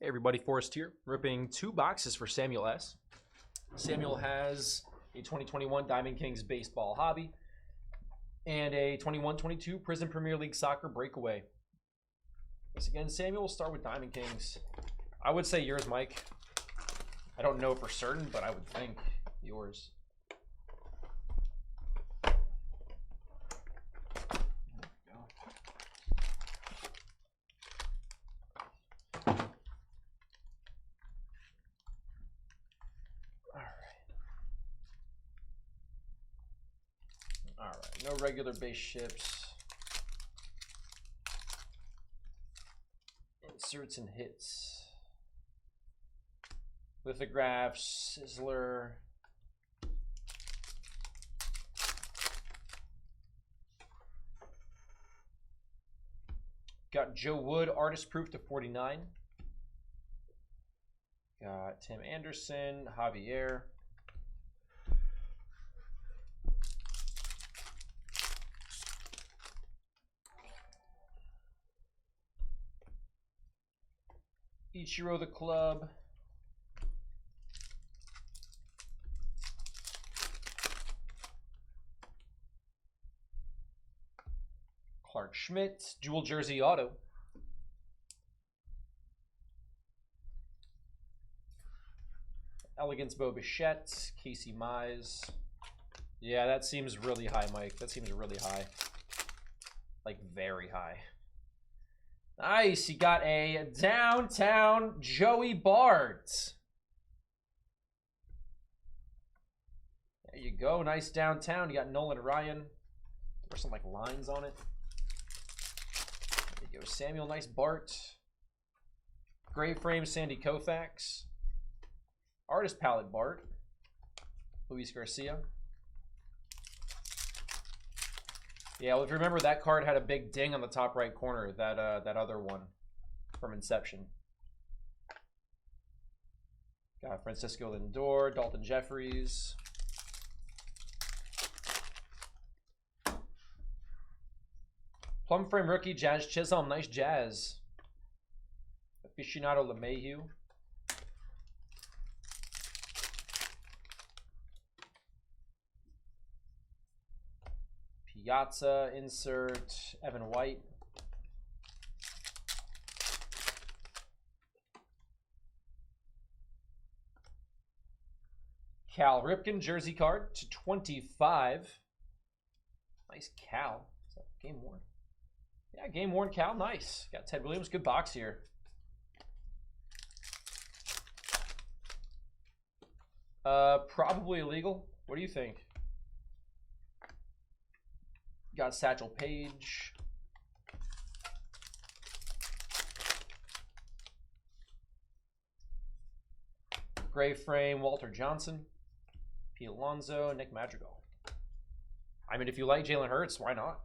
Hey everybody, Forrest here, ripping 2 boxes for Samuel S. Samuel has a 2021 Diamond Kings Baseball Hobby and a 21-22 Prizm Premier League Soccer Breakaway. Once again, Samuel will start with Diamond Kings. I would say yours, Mike. I don't know for certain, but I would think yours. Alright, no regular base ships. Inserts and hits. Lithographs, Sizzler. Got Joe Wood, artist proof to 49. Got Tim Anderson, Javier. Ichiro the Club. Clark Schmidt, dual jersey auto. Elegance Bo Bichette, Casey Mize. Yeah, that seems really high, Mike. That seems really high. Like, very high. Nice, you got a downtown Joey Bart. There you go, nice downtown. You got Nolan Ryan. There's some like lines on it. There you go, Samuel, nice Bart. Gray frame Sandy Koufax. Artist palette Bart. Luis Garcia. Yeah, well, if you remember, that card had a big ding on the top right corner, that other one from Inception. Got Francisco Lindor, Dalton Jeffries. Plum frame rookie, Jazz Chisholm, nice Jazz. Aficionado LeMahieu. Piazza insert, Evan White. Cal Ripken jersey card to 25. Nice Cal. Is that game worn? Yeah, game worn Cal. Nice. Got Ted Williams. Good box here. Probably illegal. What do you think? Got Satchel Paige. Gray frame, Walter Johnson. Pete Alonso, Nick Madrigal. I mean, if you like Jalen Hurts, why not?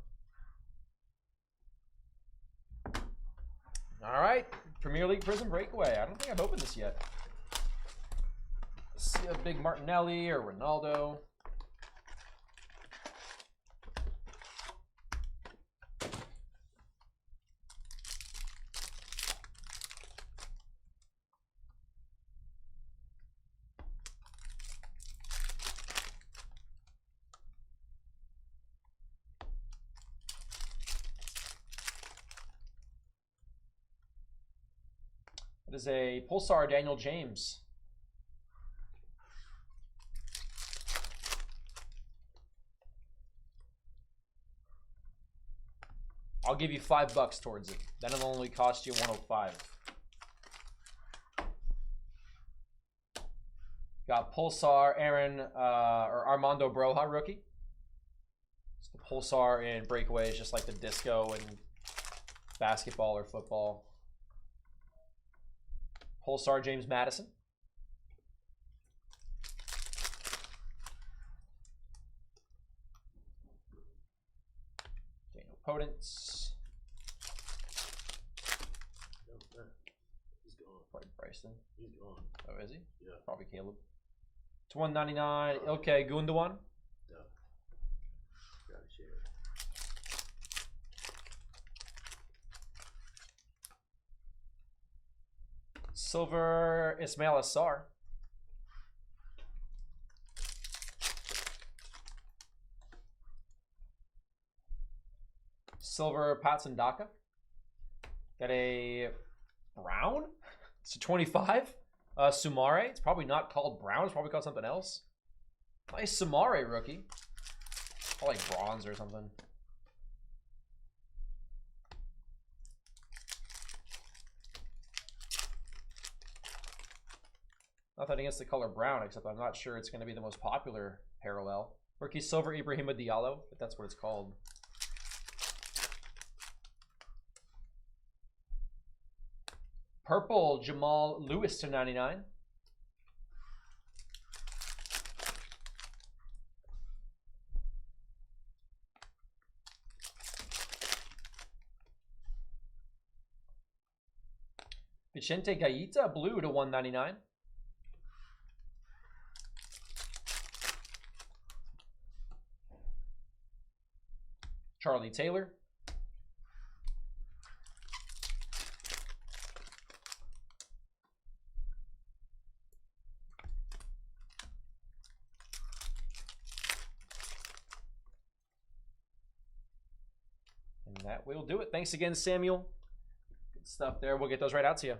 All right, Premier League Prizm Breakaway. I don't think I've opened this yet. Let's see a big Martinelli or Ronaldo. It is a Pulsar Daniel James. I'll give you $5 towards it. Then it'll only cost you $105. Got Pulsar Aaron or Armando Broja rookie. It's the Pulsar in Breakaway is just like the disco in basketball or football. Pulsar James Madison. Daniel Potence. He's gone. Probably Bryson. He's gone. Oh, is he? Yeah. Probably Caleb. To 199. Okay, Gundogan. Yeah. Got a share. Silver Ismail Assar. Silver Patsandaka. Got a brown. It's a 25. Sumare. It's probably not called brown. It's probably called something else. Nice Sumare rookie. Probably like bronze or something. Nothing against the color brown, except I'm not sure it's going to be the most popular parallel. Rookie Silver Ibrahima Diallo, if that's what it's called. Purple Jamal Lewis to 99. Vicente Gaita blue to 199. Charlie Taylor. And that will do it. Thanks again, Samuel. Good stuff there. We'll get those right out to you.